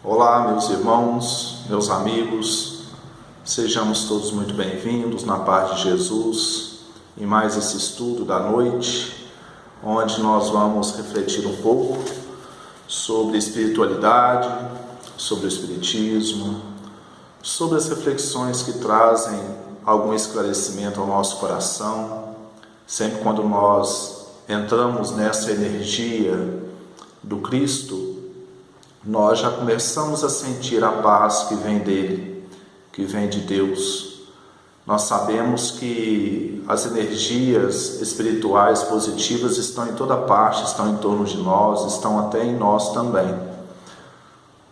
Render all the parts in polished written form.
Olá, meus irmãos, meus amigos, sejamos todos muito bem-vindos na paz de Jesus em mais esse estudo da noite, onde nós vamos refletir um pouco sobre espiritualidade, sobre o espiritismo, sobre as reflexões que trazem algum esclarecimento ao nosso coração. Sempre quando nós entramos nessa energia do Cristo, nós já começamos a sentir a paz que vem dele, que vem de Deus. Nós sabemos que as energias espirituais positivas estão em toda parte, estão em torno de nós, estão até em nós também.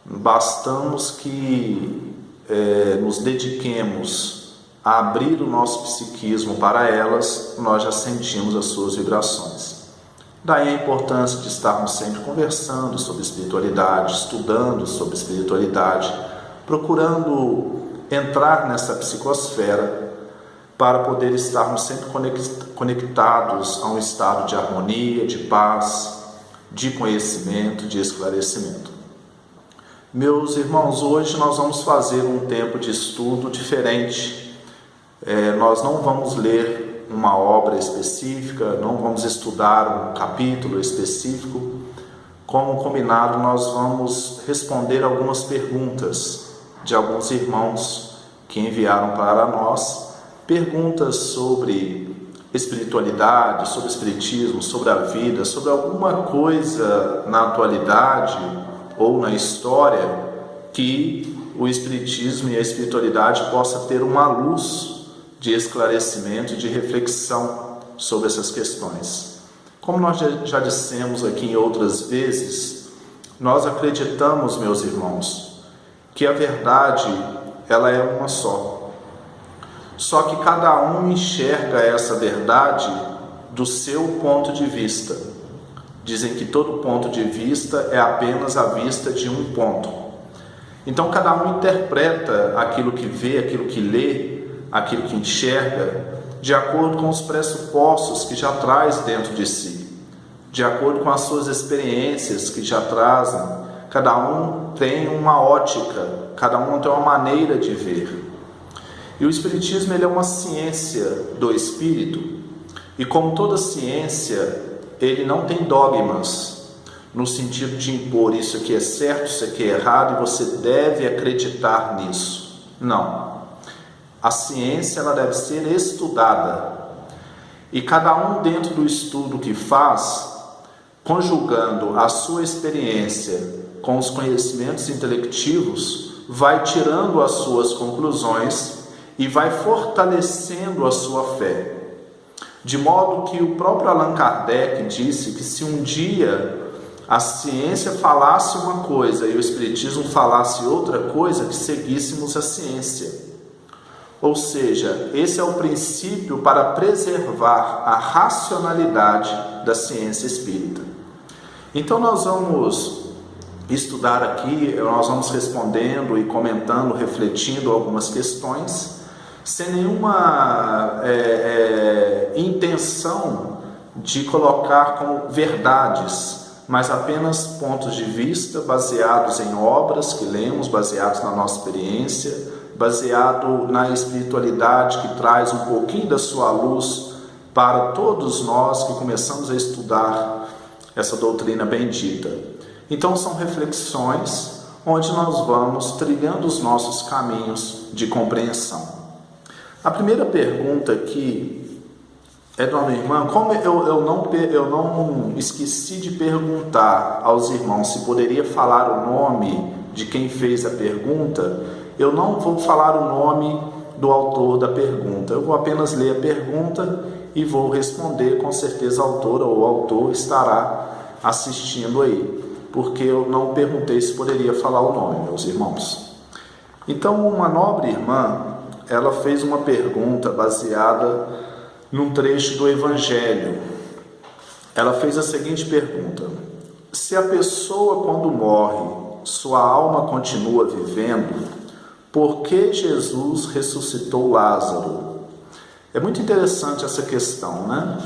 Bastamos que nos dediquemos a abrir o nosso psiquismo para elas, nós já sentimos as suas vibrações. Daí a importância de estarmos sempre conversando sobre espiritualidade, estudando sobre espiritualidade, procurando entrar nessa psicosfera para poder estarmos sempre conectados a um estado de harmonia, de paz, de conhecimento, de esclarecimento. Meus irmãos, hoje nós vamos fazer um tempo de estudo diferente. Nós não vamos ler uma obra específica, não vamos estudar um capítulo específico. Como combinado, nós vamos responder algumas perguntas de alguns irmãos que enviaram para nós, perguntas sobre espiritualidade, sobre espiritismo, sobre a vida, sobre alguma coisa na atualidade ou na história que o espiritismo e a espiritualidade possa ter uma luz de esclarecimento e de reflexão sobre essas questões. Como nós já dissemos aqui em outras vezes, nós acreditamos, meus irmãos, que a verdade ela é uma só. Só que cada um enxerga essa verdade do seu ponto de vista. Dizem que todo ponto de vista é apenas a vista de um ponto. Então cada um interpreta aquilo que vê, aquilo que lê, aquilo que enxerga, de acordo com os pressupostos que já traz dentro de si, de acordo com as suas experiências que já trazem. Cada um tem uma ótica, cada um tem uma maneira de ver. E o Espiritismo ele é uma ciência do Espírito, e como toda ciência, ele não tem dogmas, no sentido de impor isso aqui é certo, isso aqui é errado, e você deve acreditar nisso. Não. A ciência ela deve ser estudada, e cada um dentro do estudo que faz, conjugando a sua experiência com os conhecimentos intelectivos, vai tirando as suas conclusões e vai fortalecendo a sua fé. De modo que o próprio Allan Kardec disse que se um dia a ciência falasse uma coisa e o espiritismo falasse outra coisa, que seguíssemos a ciência. Ou seja, esse é o princípio para preservar a racionalidade da ciência espírita. Então nós vamos estudar aqui, nós vamos respondendo e comentando, refletindo algumas questões, sem nenhuma intenção de colocar como verdades, mas apenas pontos de vista baseados em obras que lemos, baseados na nossa experiência, baseado na espiritualidade que traz um pouquinho da sua luz para todos nós que começamos a estudar essa doutrina bendita. Então são reflexões onde nós vamos trilhando os nossos caminhos de compreensão. A primeira pergunta aqui é de uma irmã. Como eu não esqueci de perguntar aos irmãos se poderia falar o nome de quem fez a pergunta, eu não vou falar o nome do autor da pergunta. Eu vou apenas ler a pergunta e vou responder. Com certeza a autora ou o autor estará assistindo aí, porque eu não perguntei se poderia falar o nome, meus irmãos. Então, uma nobre irmã, ela fez uma pergunta baseada num trecho do Evangelho. Ela fez a seguinte pergunta: se a pessoa, quando morre, sua alma continua vivendo, por que Jesus ressuscitou Lázaro? É muito interessante essa questão, né?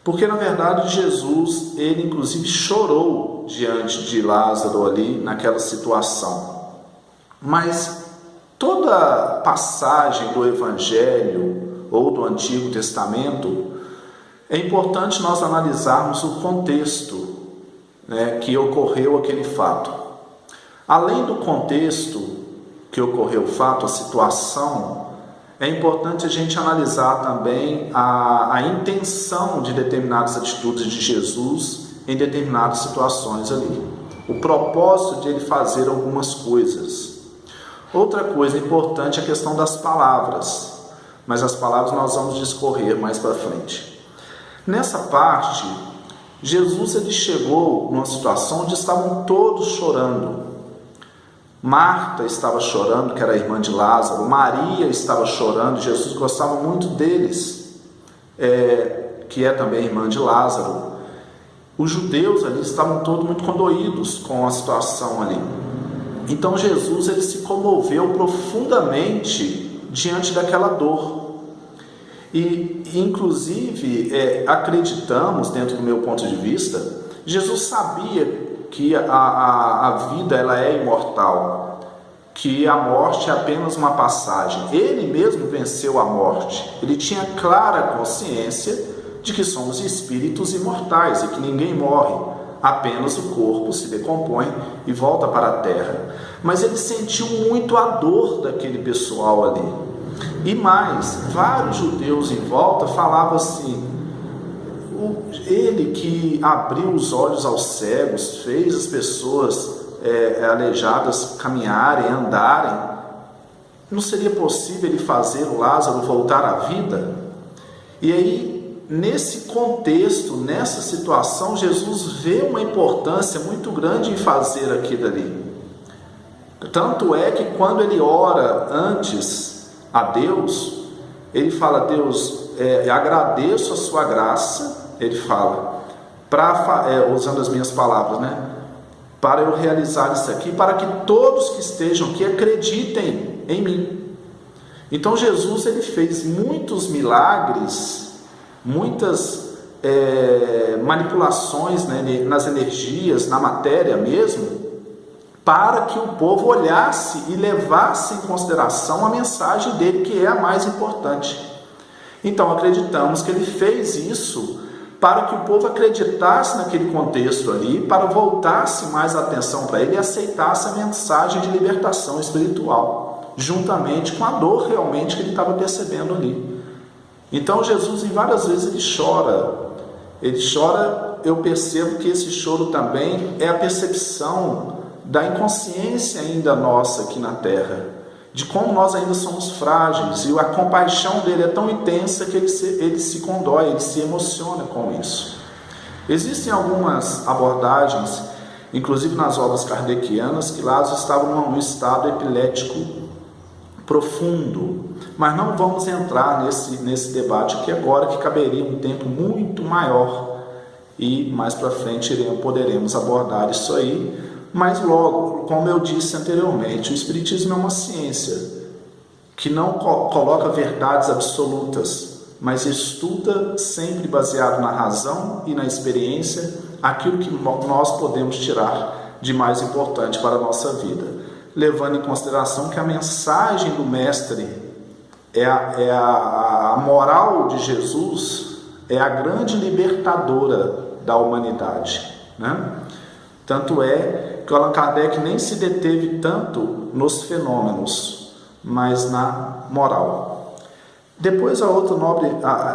Porque, na verdade, Jesus, ele inclusive chorou diante de Lázaro ali, naquela situação. Mas toda passagem do Evangelho ou do Antigo Testamento, é importante nós analisarmos o contexto, né, que ocorreu aquele fato. Além do contexto que ocorreu o fato, a situação, é importante a gente analisar também a intenção de determinadas atitudes de Jesus em determinadas situações ali. O propósito de ele fazer algumas coisas. Outra coisa importante é a questão das palavras, mas as palavras nós vamos discorrer mais para frente. Nessa parte, Jesus ele chegou numa situação onde estavam todos chorando. Marta estava chorando, que era a irmã de Lázaro. Maria estava chorando. Jesus gostava muito deles, que é também irmã de Lázaro. Os judeus ali estavam todos muito condoídos com a situação ali. Então Jesus ele se comoveu profundamente diante daquela dor. E inclusive acreditamos, dentro do meu ponto de vista, Jesus sabia que a vida ela é imortal, que a morte é apenas uma passagem. Ele mesmo venceu a morte. Ele tinha clara consciência de que somos espíritos imortais e que ninguém morre, apenas o corpo se decompõe e volta para a terra. Mas ele sentiu muito a dor daquele pessoal ali. E mais, vários judeus em volta falavam assim: ele que abriu os olhos aos cegos, fez as pessoas aleijadas caminharem, andarem, não seria possível ele fazer o Lázaro voltar à vida? E aí, nesse contexto, nessa situação, Jesus vê uma importância muito grande em fazer aquilo ali. Tanto é que quando ele ora antes a Deus, ele fala: Deus, agradeço a sua graça. Ele fala, usando as minhas palavras, né? Para eu realizar isso aqui, para que todos que estejam aqui acreditem em mim. Então Jesus ele fez muitos milagres, muitas manipulações, né, nas energias, na matéria mesmo, para que o povo olhasse e levasse em consideração a mensagem dele, que é a mais importante. Então acreditamos que ele fez isso para que o povo acreditasse naquele contexto ali, para voltasse mais a atenção para ele e aceitasse a mensagem de libertação espiritual, juntamente com a dor realmente que ele estava percebendo ali. Então Jesus, em várias vezes, ele chora, eu percebo que esse choro também é a percepção da inconsciência ainda nossa aqui na Terra, de como nós ainda somos frágeis, e a compaixão dele é tão intensa que ele se condói, ele se emociona com isso. Existem algumas abordagens, inclusive nas obras kardecianas, que Lázaro estava num estado epilético profundo, mas não vamos entrar nesse debate aqui agora, que caberia um tempo muito maior, e mais para frente poderemos abordar isso aí. Mas logo, como eu disse anteriormente, o Espiritismo é uma ciência que não coloca verdades absolutas, mas estuda sempre baseado na razão e na experiência aquilo que nós podemos tirar de mais importante para a nossa vida, levando em consideração que a mensagem do Mestre a moral de Jesus é a grande libertadora da humanidade, né? Tanto é que Allan Kardec nem se deteve tanto nos fenômenos, mas na moral. Depois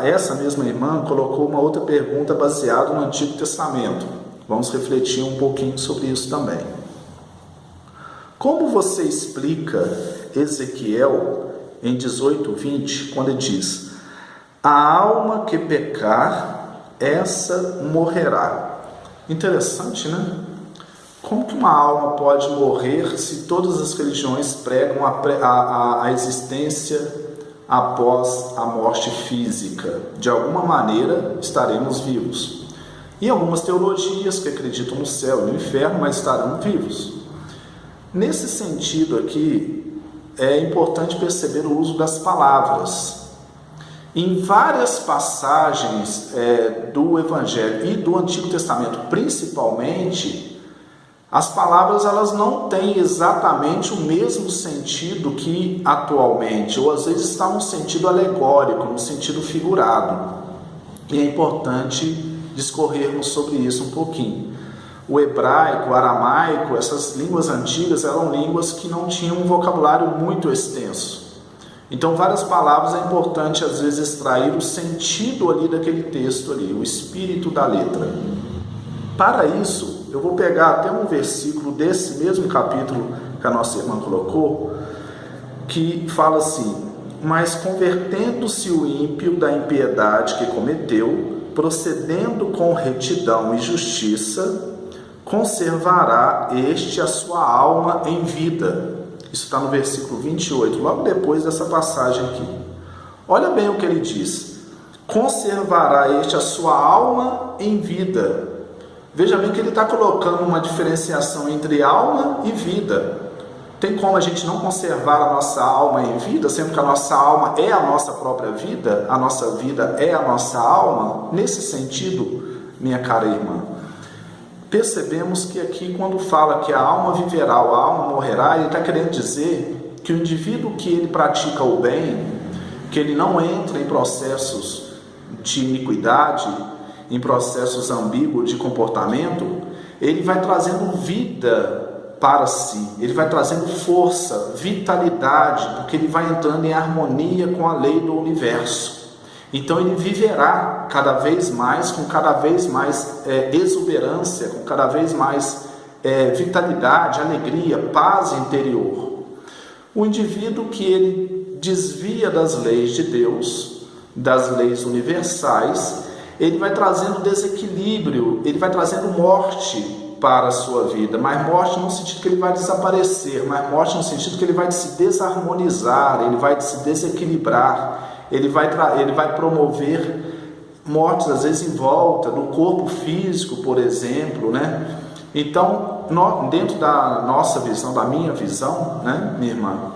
essa mesma irmã colocou uma outra pergunta baseada no Antigo Testamento. Vamos refletir um pouquinho sobre isso também. Como você explica Ezequiel em 18:20, quando ele diz: a alma que pecar, essa morrerá? Interessante, né? Como que uma alma pode morrer se todas as religiões pregam a existência após a morte física? De alguma maneira estaremos vivos. E algumas teologias que acreditam no céu e no inferno, mas estarão vivos. Nesse sentido aqui, é importante perceber o uso das palavras. Em várias passagens do Evangelho e do Antigo Testamento, principalmente, as palavras elas não têm exatamente o mesmo sentido que atualmente, ou às vezes está no sentido alegórico, no sentido figurado. E é importante discorrermos sobre isso um pouquinho. O hebraico, o aramaico, essas línguas antigas eram línguas que não tinham um vocabulário muito extenso. Então, várias palavras é importante às vezes extrair o sentido ali daquele texto ali, o espírito da letra. Para isso, eu vou pegar até um versículo desse mesmo capítulo que a nossa irmã colocou, que fala assim: mas convertendo-se o ímpio da impiedade que cometeu, procedendo com retidão e justiça, conservará este a sua alma em vida. Isso está no versículo 28, logo depois dessa passagem aqui. Olha bem o que ele diz: conservará este a sua alma em vida. Veja bem que ele está colocando uma diferenciação entre alma e vida. Tem como a gente não conservar a nossa alma em vida, sendo que a nossa alma é a nossa própria vida, a nossa vida é a nossa alma? Nesse sentido, minha cara irmã, percebemos que aqui, quando fala que a alma viverá ou a alma morrerá, ele está querendo dizer que o indivíduo que ele pratica o bem, que ele não entra em processos de iniquidade, em processos ambíguos de comportamento, ele vai trazendo vida para si, ele vai trazendo força, vitalidade, porque ele vai entrando em harmonia com a lei do universo. Então ele viverá cada vez mais, com cada vez mais exuberância, com cada vez mais vitalidade, alegria, paz interior. O indivíduo que ele desvia das leis de Deus, das leis universais, ele vai trazendo desequilíbrio, ele vai trazendo morte para a sua vida, mas morte no sentido que ele vai desaparecer, mas morte no sentido que ele vai se desarmonizar, ele vai se desequilibrar, ele vai promover mortes às vezes em volta do corpo físico, por exemplo, né? Então, dentro da nossa visão, da minha visão, né, minha irmã,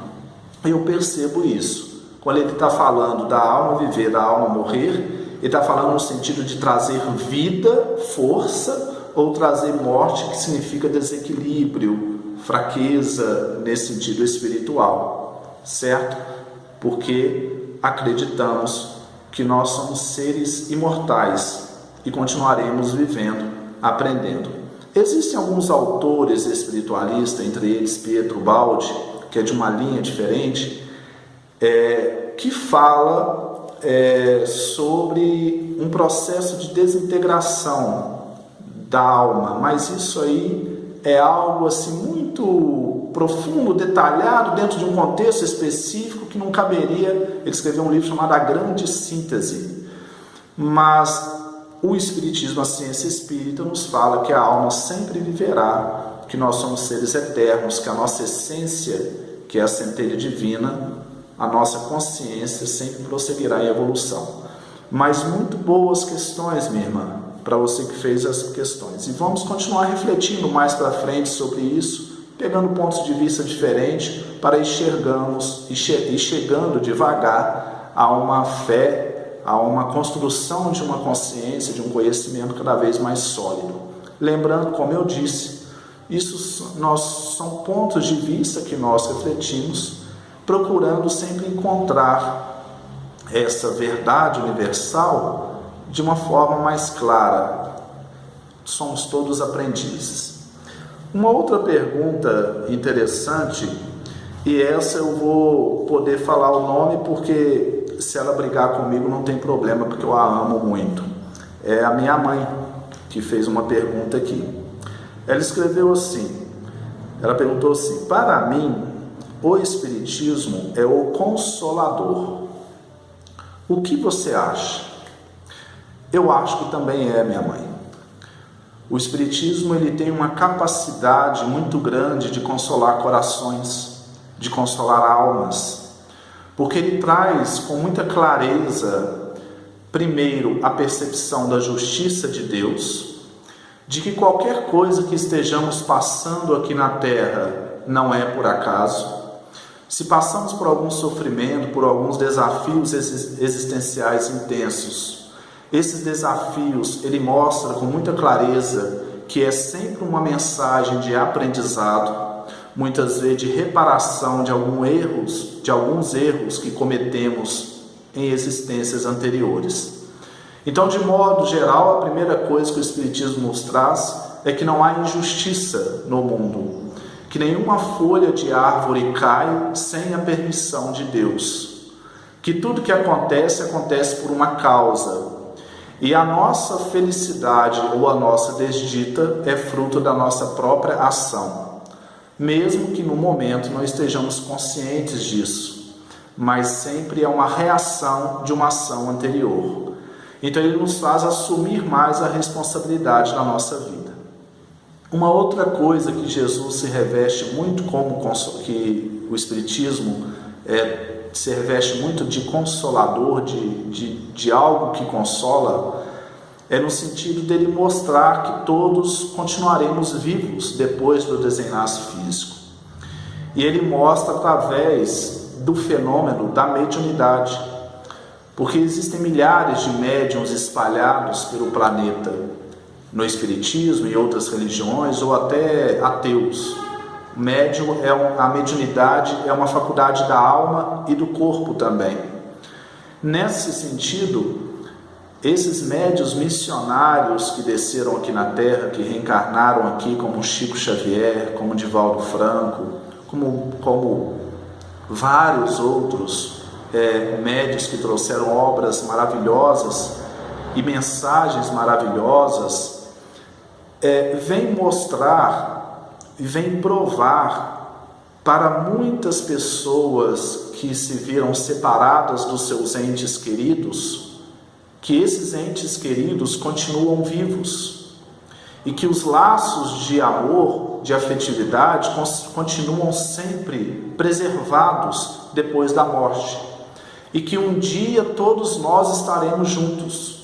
eu percebo isso. Quando ele está falando da alma viver, da alma morrer, ele está falando no sentido de trazer vida, força, ou trazer morte, que significa desequilíbrio, fraqueza, nesse sentido espiritual, certo? Porque acreditamos que nós somos seres imortais e continuaremos vivendo, aprendendo. Existem alguns autores espiritualistas, entre eles Pietro Baldi, que é de uma linha diferente, que fala sobre um processo de desintegração da alma, mas isso aí é algo assim muito profundo, detalhado, dentro de um contexto específico que não caberia ele escrever um livro chamado A Grande Síntese. Mas o Espiritismo, a ciência espírita, nos fala que a alma sempre viverá, que nós somos seres eternos, que a nossa essência, que é a centelha divina, a nossa consciência sempre prosseguirá em evolução. Mas muito boas questões, minha irmã, para você que fez as questões. E vamos continuar refletindo mais para frente sobre isso, pegando pontos de vista diferentes, para ir chegando devagar a uma fé, a uma construção de uma consciência, de um conhecimento cada vez mais sólido. Lembrando, como eu disse, são pontos de vista que nós refletimos, procurando sempre encontrar essa verdade universal de uma forma mais clara. Somos todos aprendizes. Uma outra pergunta interessante, e essa eu vou poder falar o nome porque se ela brigar comigo não tem problema, porque eu a amo muito. É a minha mãe que fez uma pergunta aqui. Ela escreveu assim, ela perguntou assim: para mim, o Espiritismo é o Consolador. O que você acha? Eu acho que também é, minha mãe. O Espiritismo ele tem uma capacidade muito grande de consolar corações, de consolar almas, porque ele traz com muita clareza, primeiro, a percepção da justiça de Deus, de que qualquer coisa que estejamos passando aqui na Terra não é por acaso. se passamos por algum sofrimento, por alguns desafios existenciais intensos, esses desafios ele mostra com muita clareza que é sempre uma mensagem de aprendizado, muitas vezes de reparação de alguns erros que cometemos em existências anteriores. Então, de modo geral, a primeira coisa que o Espiritismo nos traz é que não há injustiça no mundo, que nenhuma folha de árvore cai sem a permissão de Deus, que tudo que acontece, acontece por uma causa, e a nossa felicidade ou a nossa desdita é fruto da nossa própria ação, mesmo que no momento não estejamos conscientes disso, mas sempre é uma reação de uma ação anterior. Então ele nos faz assumir mais a responsabilidade da nossa vida. Uma outra coisa que Jesus se reveste muito que o Espiritismo se reveste muito de consolador, de algo que consola, é no sentido dele mostrar que todos continuaremos vivos depois do desenlace físico. E ele mostra através do fenômeno da mediunidade, porque existem milhares de médiuns espalhados pelo planeta, no Espiritismo e outras religiões, ou até ateus. A mediunidade é uma faculdade da alma e do corpo também. Nesse sentido, esses médiuns missionários que desceram aqui na Terra, que reencarnaram aqui, como Chico Xavier, como Divaldo Franco, como vários outros médiuns que trouxeram obras maravilhosas e mensagens maravilhosas, vem mostrar e vem provar para muitas pessoas que se viram separadas dos seus entes queridos, que esses entes queridos continuam vivos e que os laços de amor, de afetividade, continuam sempre preservados depois da morte, e que um dia todos nós estaremos juntos.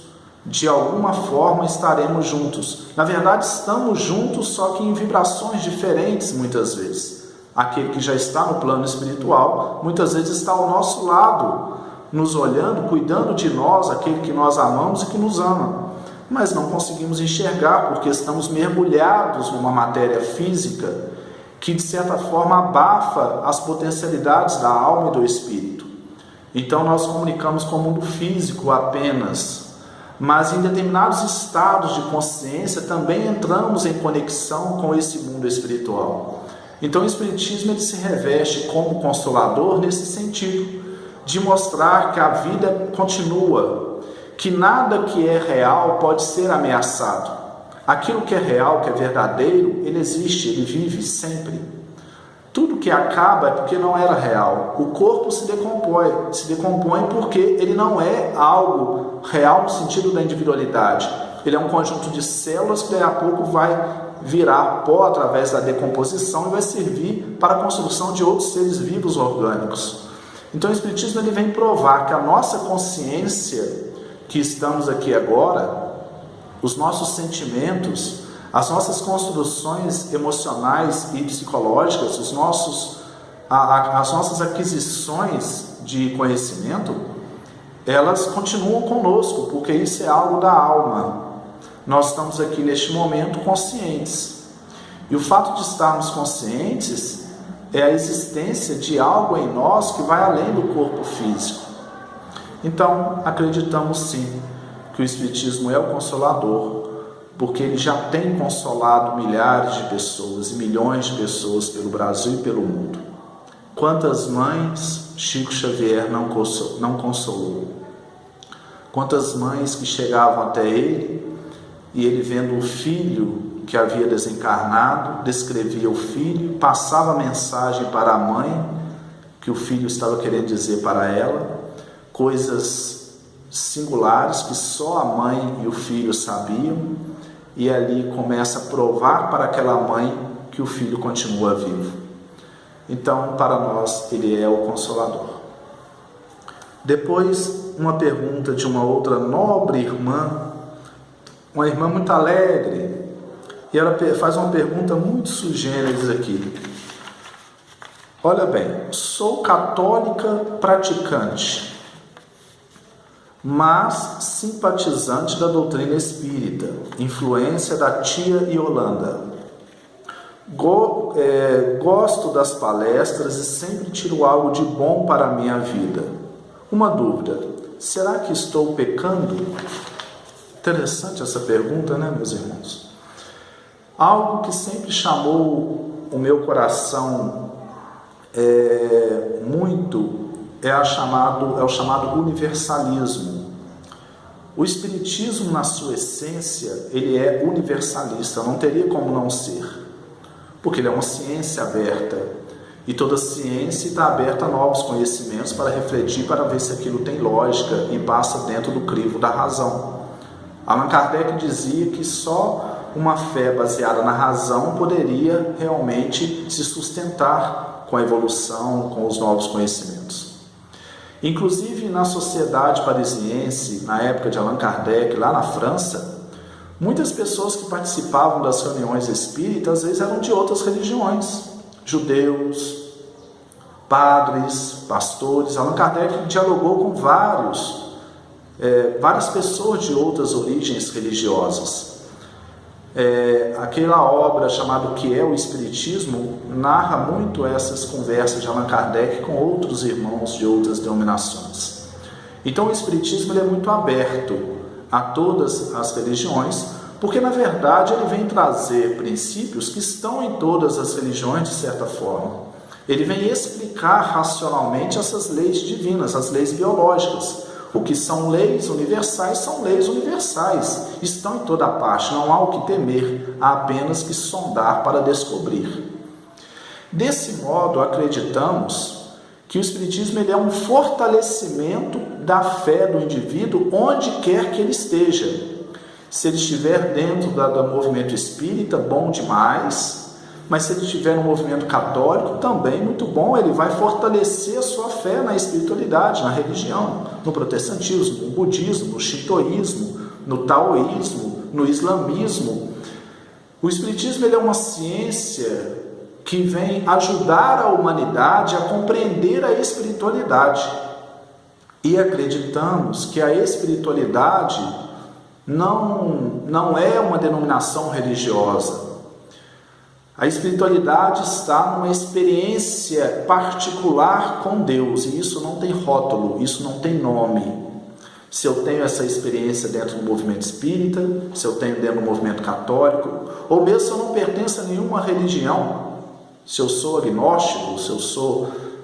De alguma forma estaremos juntos. Na verdade, estamos juntos, só que em vibrações diferentes muitas vezes. Aquele que já está no plano espiritual, muitas vezes está ao nosso lado, nos olhando, cuidando de nós, aquele que nós amamos e que nos ama. Mas não conseguimos enxergar, porque estamos mergulhados numa matéria física que, de certa forma, abafa as potencialidades da alma e do espírito. Então, nós comunicamos com o mundo físico apenas, mas em determinados estados de consciência também entramos em conexão com esse mundo espiritual. Então o Espiritismo ele se reveste como consolador nesse sentido, de mostrar que a vida continua, que nada que é real pode ser ameaçado. Aquilo que é real, que é verdadeiro, ele existe, ele vive sempre. Tudo que acaba é porque não era real. O corpo se decompõe porque ele não é algo real no sentido da individualidade. Ele é um conjunto de células que daqui a pouco vai virar pó através da decomposição e vai servir para a construção de outros seres vivos orgânicos. Então o Espiritismo ele vem provar que a nossa consciência, que estamos aqui agora, os nossos sentimentos, as nossas construções emocionais e psicológicas, as nossas aquisições de conhecimento, elas continuam conosco, porque isso é algo da alma. Nós estamos aqui neste momento conscientes. E o fato de estarmos conscientes é a existência de algo em nós que vai além do corpo físico. Então, acreditamos sim que o Espiritismo é o Consolador, porque ele já tem consolado milhares de pessoas e milhões de pessoas pelo Brasil e pelo mundo. Quantas mães Chico Xavier não consolou? Quantas mães que chegavam até ele e ele, vendo o filho que havia desencarnado, descrevia o filho, passava a mensagem para a mãe que o filho estava querendo dizer para ela, coisas singulares que só a mãe e o filho sabiam. E ali começa a provar para aquela mãe que o filho continua vivo. Então, para nós, ele é o Consolador. Depois, uma pergunta de uma outra nobre irmã, uma irmã muito alegre, e ela faz uma pergunta muito sui generis aqui. Olha bem, sou católica praticante, mas simpatizante da doutrina espírita, influência da tia Yolanda. Gosto das palestras e sempre tiro algo de bom para a minha vida. Uma dúvida, será que estou pecando? Interessante essa pergunta, né, meus irmãos? Algo que sempre chamou o meu coração muito é o chamado universalismo. O Espiritismo, na sua essência, ele é universalista, não teria como não ser, porque ele é uma ciência aberta, e toda ciência está aberta a novos conhecimentos para refletir, para ver se aquilo tem lógica e passa dentro do crivo da razão. Allan Kardec dizia que só uma fé baseada na razão poderia realmente se sustentar com a evolução, com os novos conhecimentos. Inclusive, na sociedade parisiense, na época de Allan Kardec, lá na França, muitas pessoas que participavam das reuniões espíritas, às vezes eram de outras religiões, judeus, padres, pastores. Allan Kardec dialogou com várias pessoas de outras origens religiosas. Aquela obra chamada O que é o Espiritismo narra muito essas conversas de Allan Kardec com outros irmãos de outras denominações. Então o Espiritismo ele é muito aberto a todas as religiões, porque na verdade ele vem trazer princípios que estão em todas as religiões de certa forma. Ele vem explicar racionalmente essas leis divinas, as leis biológicas. O que são leis universais, são leis universais, estão em toda parte, não há o que temer, há apenas que sondar para descobrir. Desse modo, acreditamos que o Espiritismo ele é um fortalecimento da fé do indivíduo onde quer que ele esteja. Se ele estiver dentro do movimento espírita, bom demais. Mas se ele estiver no movimento católico, também muito bom, ele vai fortalecer a sua fé na espiritualidade, na religião, no protestantismo, no budismo, no shintoísmo, no taoísmo, no islamismo. O Espiritismo ele é uma ciência que vem ajudar a humanidade a compreender a espiritualidade. E acreditamos que a espiritualidade não é uma denominação religiosa. A espiritualidade está numa experiência particular com Deus, e isso não tem rótulo, isso não tem nome. Se eu tenho essa experiência dentro do movimento espírita, se eu tenho dentro do movimento católico, ou mesmo se eu não pertenço a nenhuma religião, se eu sou agnóstico,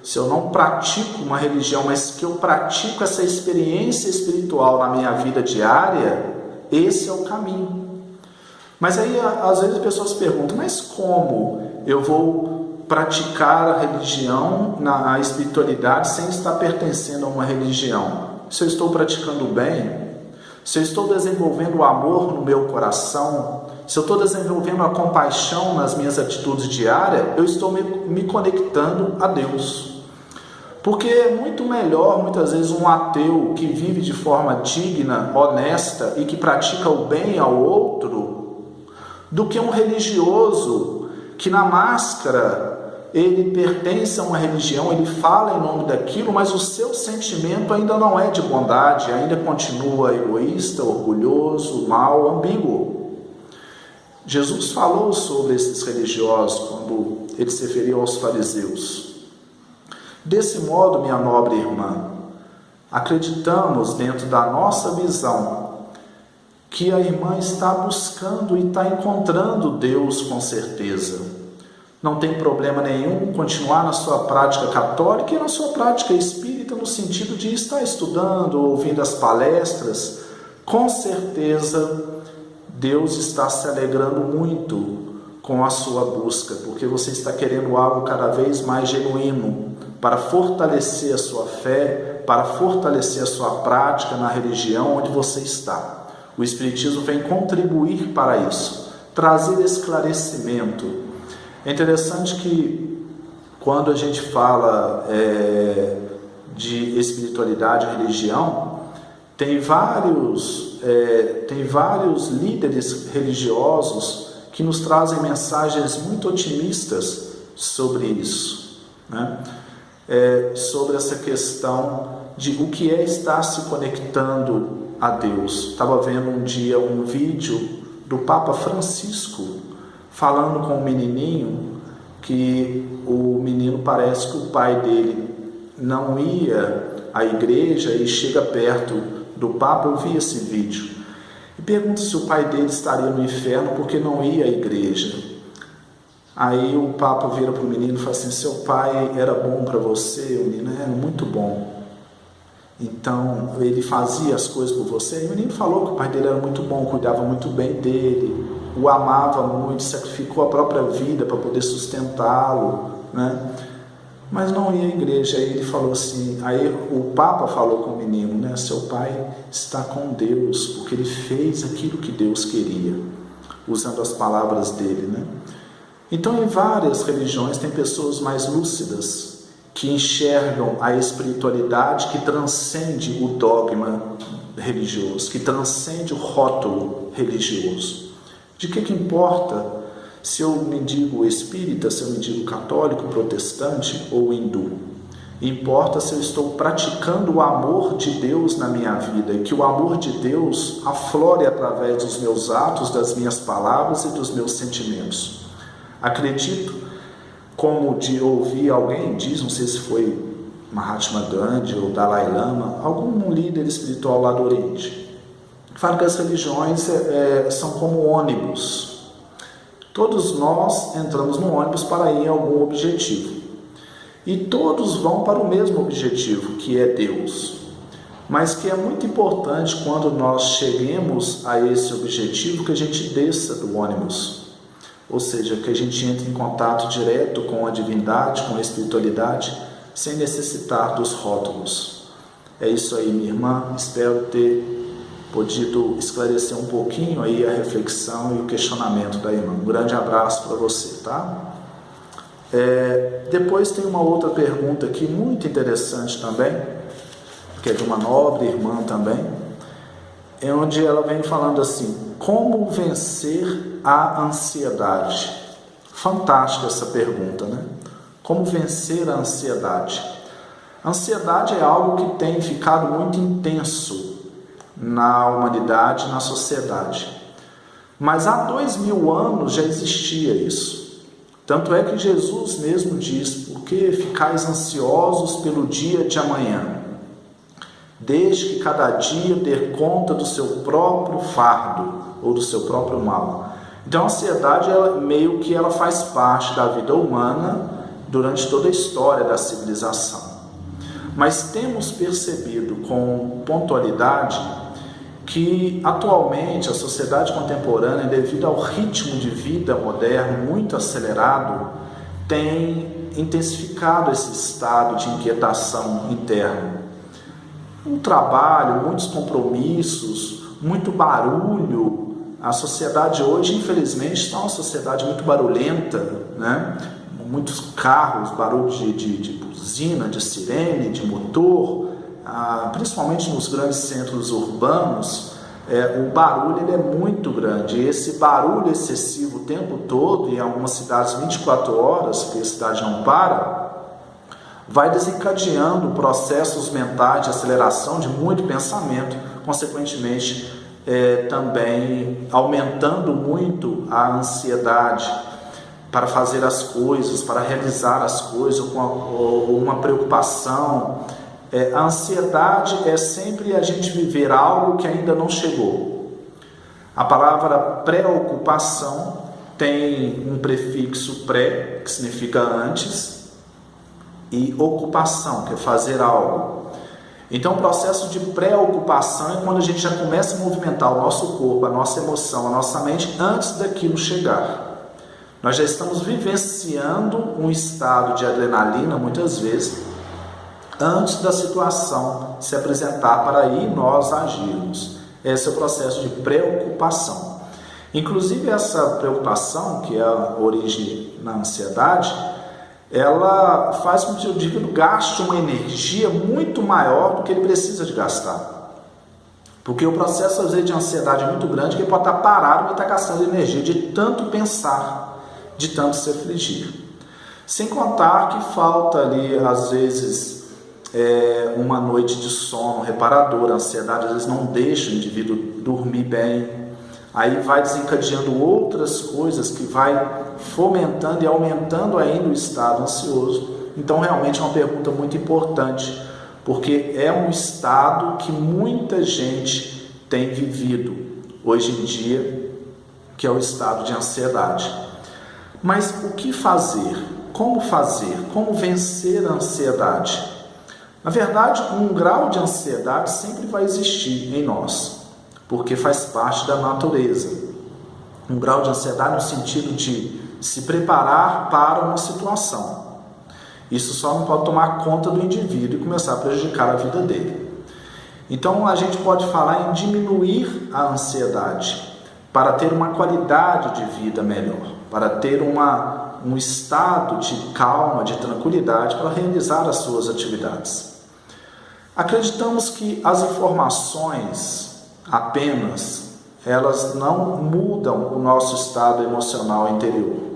se eu não pratico uma religião, mas que eu pratico essa experiência espiritual na minha vida diária, esse é o caminho. Mas aí, às vezes, as pessoas perguntam, mas como eu vou praticar a religião, a espiritualidade, sem estar pertencendo a uma religião? Se eu estou praticando bem, se eu estou desenvolvendo o amor no meu coração, se eu estou desenvolvendo a compaixão nas minhas atitudes diárias, eu estou me conectando a Deus. Porque é muito melhor, muitas vezes, um ateu que vive de forma digna, honesta e que pratica o bem ao outro, do que um religioso que na máscara ele pertence a uma religião, ele fala em nome daquilo, mas o seu sentimento ainda não é de bondade, ainda continua egoísta, orgulhoso, mau, ambíguo. Jesus falou sobre esses religiosos quando ele se referiu aos fariseus. Desse modo, minha nobre irmã, acreditamos dentro da nossa visão que a irmã está buscando e está encontrando Deus com certeza. Não tem problema nenhum continuar na sua prática católica e na sua prática espírita, no sentido de estar estudando, ouvindo as palestras. Com certeza, Deus está se alegrando muito com a sua busca, porque você está querendo algo cada vez mais genuíno, para fortalecer a sua fé, para fortalecer a sua prática na religião onde você está. O Espiritismo vem contribuir para isso, trazer esclarecimento. É interessante que quando a gente fala de espiritualidade e religião, tem vários líderes religiosos que nos trazem mensagens muito otimistas sobre isso. né? Sobre essa questão de o que é estar se conectando a Deus. Estava vendo um dia um vídeo do Papa Francisco falando com um menininho, que o menino parece que o pai dele não ia à igreja e chega perto do Papa. Eu vi esse vídeo e pergunta se o pai dele estaria no inferno porque não ia à igreja. Aí o Papa vira para o menino e fala assim: seu pai era bom para você? O menino: era muito bom. Então ele fazia as coisas por você? E o menino falou que o pai dele era muito bom, cuidava muito bem dele, o amava muito, sacrificou a própria vida para poder sustentá-lo, né? Mas não ia à igreja. Aí ele falou assim, aí o Papa falou com o menino, né? Seu pai está com Deus, porque ele fez aquilo que Deus queria, usando as palavras dele, né? Então, em várias religiões tem pessoas mais lúcidas, que enxergam a espiritualidade que transcende o dogma religioso, que transcende o rótulo religioso. De que importa se eu me digo espírita, se eu me digo católico, protestante ou hindu? Importa se eu estou praticando o amor de Deus na minha vida, e que o amor de Deus aflore através dos meus atos, das minhas palavras e dos meus sentimentos. Acredito, como de ouvir alguém, diz, não sei se foi Mahatma Gandhi ou Dalai Lama, algum líder espiritual lá do Oriente, fala que as religiões são como ônibus. Todos nós entramos no ônibus para ir a algum objetivo. E todos vão para o mesmo objetivo, que é Deus. Mas que é muito importante, quando nós cheguemos a esse objetivo, que a gente desça do ônibus. Ou seja, que a gente entre em contato direto com a divindade, com a espiritualidade, sem necessitar dos rótulos. É isso aí, minha irmã. Espero ter podido esclarecer um pouquinho aí a reflexão e o questionamento da irmã. Um grande abraço para você, tá? Depois tem uma outra pergunta aqui, muito interessante também, que é de uma nobre irmã também, onde ela vem falando assim: como vencer a ansiedade? Fantástica essa pergunta, né? Como vencer a ansiedade? A ansiedade é algo que tem ficado muito intenso na humanidade, na sociedade. Mas há 2000 anos já existia isso. Tanto é que Jesus mesmo diz: por que ficais ansiosos pelo dia de amanhã? Desde que cada dia dê conta do seu próprio fardo ou do seu próprio mal. Então a ansiedade, meio que ela faz parte da vida humana durante toda a história da civilização. Mas temos percebido com pontualidade que atualmente a sociedade contemporânea, devido ao ritmo de vida moderno muito acelerado, tem intensificado esse estado de inquietação interna. Um trabalho, muitos compromissos, muito barulho. A sociedade hoje, infelizmente, está uma sociedade muito barulhenta, né? Muitos carros, barulho de buzina, de sirene, de motor, principalmente nos grandes centros urbanos. O barulho ele é muito grande, e esse barulho excessivo o tempo todo, em algumas cidades 24 horas, porque a cidade não para, vai desencadeando processos mentais de aceleração de muito pensamento, consequentemente também aumentando muito a ansiedade para fazer as coisas, para realizar as coisas, ou uma preocupação. A ansiedade é sempre a gente viver algo que ainda não chegou. A palavra preocupação tem um prefixo pré, que significa antes, e ocupação, que é fazer algo. Então o processo de preocupação é quando a gente já começa a movimentar o nosso corpo, a nossa emoção, a nossa mente antes daquilo chegar. Nós já estamos vivenciando um estado de adrenalina, muitas vezes, antes da situação se apresentar para aí nós agirmos. Esse é o processo de preocupação. Inclusive essa preocupação, que é a origem na ansiedade, ela faz com que o indivíduo gaste uma energia muito maior do que ele precisa de gastar. Porque o processo, às vezes, de ansiedade é muito grande, que ele pode estar parado e estar gastando energia de tanto pensar, de tanto se afligir. Sem contar que falta ali, às vezes, uma noite de sono reparador. A ansiedade às vezes não deixa o indivíduo dormir bem. Aí vai desencadeando outras coisas que vai fomentando e aumentando ainda o estado ansioso. Então realmente é uma pergunta muito importante, porque é um estado que muita gente tem vivido hoje em dia, que é o estado de ansiedade. Mas o que fazer? Como fazer? Como vencer a ansiedade? Na verdade, um grau de ansiedade sempre vai existir em nós, porque faz parte da natureza. Um grau de ansiedade no sentido de se preparar para uma situação. Isso só não pode tomar conta do indivíduo e começar a prejudicar a vida dele. Então a gente pode falar em diminuir a ansiedade para ter uma qualidade de vida melhor, para ter um estado de calma, de tranquilidade para realizar as suas atividades. Acreditamos que as informações apenas, elas não mudam o nosso estado emocional interior.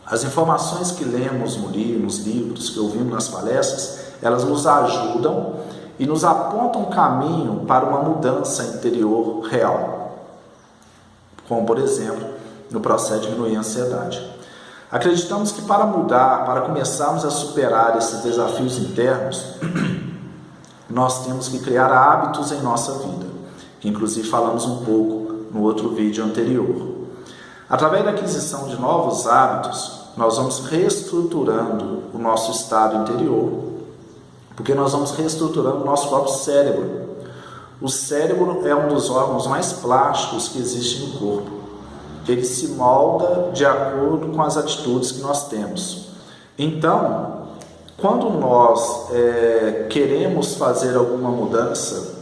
As informações que lemos nos livros, que ouvimos nas palestras, elas nos ajudam e nos apontam um caminho para uma mudança interior real. Como, por exemplo, no processo de diminuir a ansiedade. Acreditamos que para mudar, para começarmos a superar esses desafios internos, nós temos que criar hábitos em nossa vida, que inclusive falamos um pouco no outro vídeo anterior. Através da aquisição de novos hábitos, nós vamos reestruturando o nosso estado interior, porque nós vamos reestruturando o nosso próprio cérebro. O cérebro é um dos órgãos mais plásticos que existe no corpo. Ele se molda de acordo com as atitudes que nós temos. Então, quando nós queremos fazer alguma mudança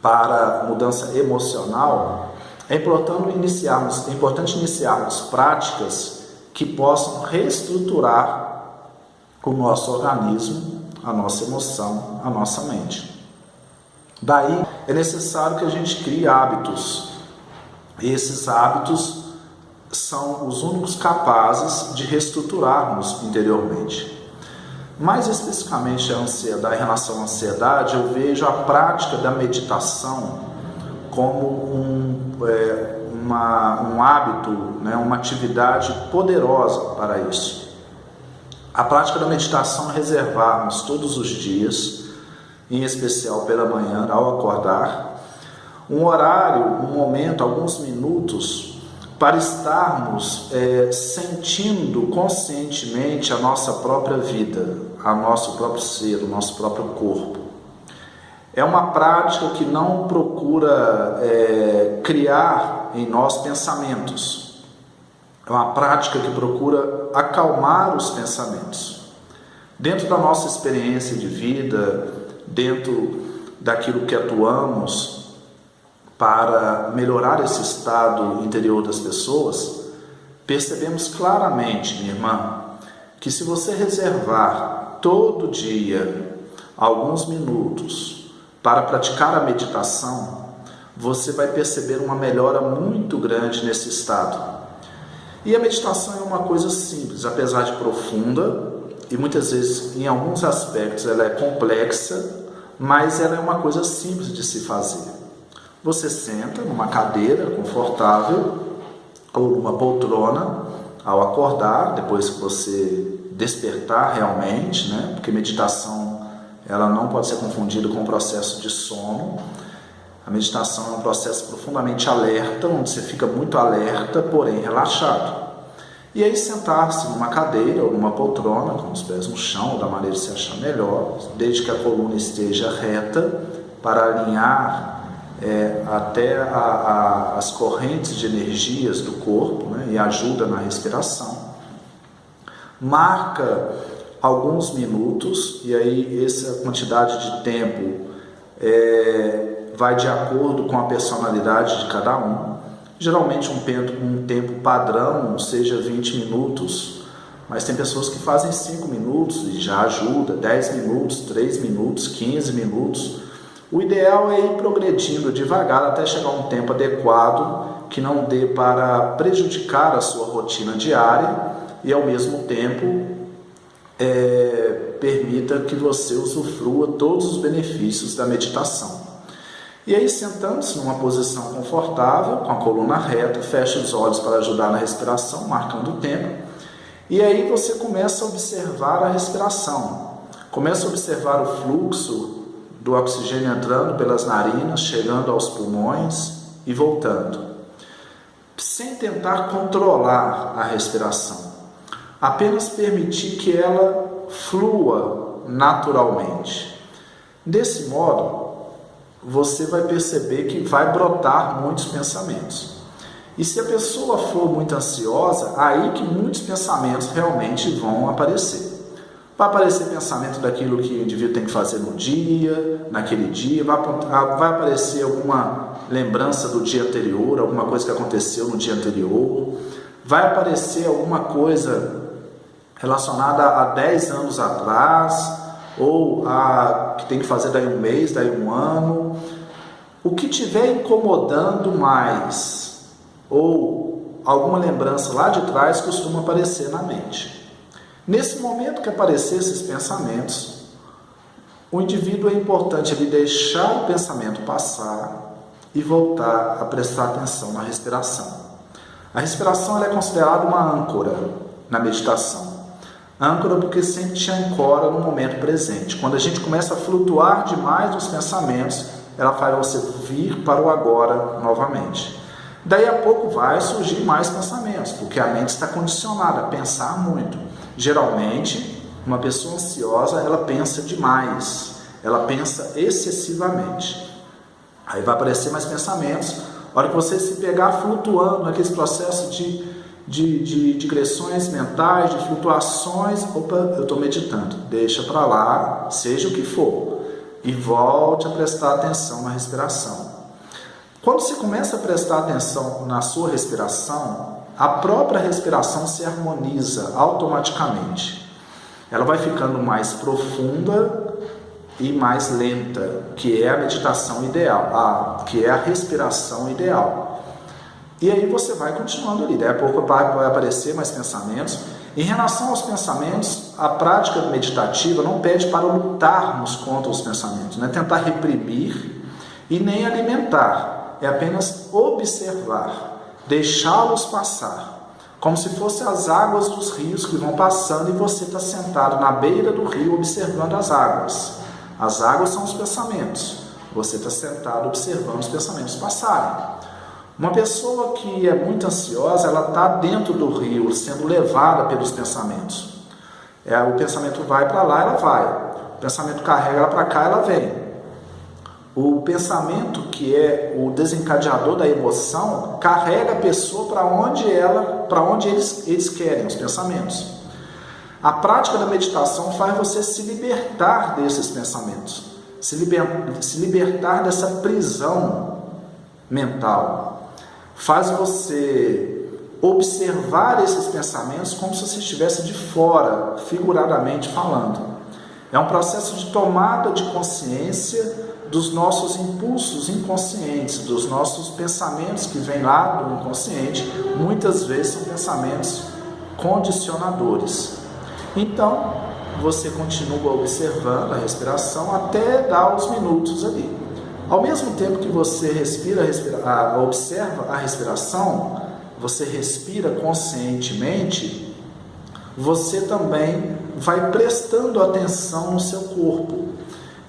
para mudança emocional, é importante iniciarmos práticas que possam reestruturar o nosso organismo, a nossa emoção, a nossa mente. Daí é necessário que a gente crie hábitos. Esses hábitos são os únicos capazes de reestruturarmos interiormente. Mais especificamente em relação à ansiedade, eu vejo a prática da meditação como um hábito, uma atividade poderosa para isso. A prática da meditação é reservarmos todos os dias, em especial pela manhã, ao acordar, um horário, um momento, alguns minutos, para estarmos sentindo conscientemente a nossa própria vida, o nosso próprio ser, o nosso próprio corpo. É uma prática que não procura criar em nós pensamentos. É uma prática que procura acalmar os pensamentos. Dentro da nossa experiência de vida, dentro daquilo que atuamos para melhorar esse estado interior das pessoas, percebemos claramente, minha irmã, que se você reservar todo dia alguns minutos para praticar a meditação, você vai perceber uma melhora muito grande nesse estado. E a meditação é uma coisa simples, apesar de profunda, e muitas vezes, em alguns aspectos, ela é complexa, mas ela é uma coisa simples de se fazer. Você senta numa cadeira confortável ou numa poltrona ao acordar, depois que você despertar realmente, porque meditação ela não pode ser confundida com o processo de sono. A meditação é um processo profundamente alerta, onde você fica muito alerta, porém relaxado. E aí sentar-se numa cadeira ou numa poltrona, com os pés no chão, ou da maneira que você achar melhor, desde que a coluna esteja reta, para alinhar até as correntes de energias do corpo, e ajuda na respiração. Marca alguns minutos, e aí essa quantidade de tempo vai de acordo com a personalidade de cada um. Geralmente um tempo padrão seja 20 minutos, mas tem pessoas que fazem 5 minutos e já ajuda, 10 minutos, 3 minutos, 15 minutos. O ideal é ir progredindo devagar até chegar a um tempo adequado que não dê para prejudicar a sua rotina diária e ao mesmo tempo permita que você usufrua todos os benefícios da meditação. E aí, sentando-se numa posição confortável, com a coluna reta, feche os olhos para ajudar na respiração, marcando o tempo. E aí você começa a observar a respiração. Começa a observar o fluxo do oxigênio entrando pelas narinas, chegando aos pulmões e voltando. Sem tentar controlar a respiração. Apenas permitir que ela flua naturalmente. Desse modo, você vai perceber que vai brotar muitos pensamentos. E se a pessoa for muito ansiosa, aí que muitos pensamentos realmente vão aparecer. Vai aparecer pensamento daquilo que o indivíduo tem que fazer no dia, naquele dia, vai aparecer alguma lembrança do dia anterior, alguma coisa que aconteceu no dia anterior, vai aparecer alguma coisa relacionada a 10 anos atrás, ou a que tem que fazer daí um mês, daí um ano. O que estiver incomodando mais, ou alguma lembrança lá de trás, costuma aparecer na mente. Nesse momento que aparecer esses pensamentos, o indivíduo é importante ele deixar o pensamento passar e voltar a prestar atenção na respiração. A respiração ela é considerada uma âncora na meditação. Âncora porque sempre te ancora no momento presente. Quando a gente começa a flutuar demais nos pensamentos, ela faz você vir para o agora novamente. Daí a pouco vai surgir mais pensamentos, porque a mente está condicionada a pensar muito. Geralmente, uma pessoa ansiosa, ela pensa demais, ela pensa excessivamente. Aí vai aparecer mais pensamentos. A hora que você se pegar flutuando naqueles processos de digressões mentais, de flutuações, opa, eu estou meditando, deixa para lá, seja o que for, e volte a prestar atenção na respiração. Quando você começa a prestar atenção na sua respiração, a própria respiração se harmoniza automaticamente. Ela vai ficando mais profunda e mais lenta, que é a meditação ideal, que é a respiração ideal. E aí você vai continuando ali, daí a pouco vai aparecer mais pensamentos. Em relação aos pensamentos, a prática meditativa não pede para lutarmos contra os pensamentos, não é tentar reprimir e nem alimentar, é apenas observar, deixá-los passar, como se fossem as águas dos rios que vão passando e você está sentado na beira do rio observando as águas. As águas são os pensamentos, você está sentado observando os pensamentos passarem. Uma pessoa que é muito ansiosa, ela está dentro do rio, sendo levada pelos pensamentos. O pensamento vai para lá, ela vai. O pensamento carrega ela para cá, ela vem. O pensamento, que é o desencadeador da emoção, carrega a pessoa para onde eles querem, os pensamentos. A prática da meditação faz você se libertar desses pensamentos, se libertar dessa prisão mental. Faz você observar esses pensamentos como se você estivesse de fora, figuradamente falando. É um processo de tomada de consciência dos nossos impulsos inconscientes, dos nossos pensamentos que vêm lá do inconsciente. Muitas vezes são pensamentos condicionadores. Então, você continua observando a respiração até dar os minutos ali. Ao mesmo tempo que você observa a respiração, você respira conscientemente, você também vai prestando atenção no seu corpo.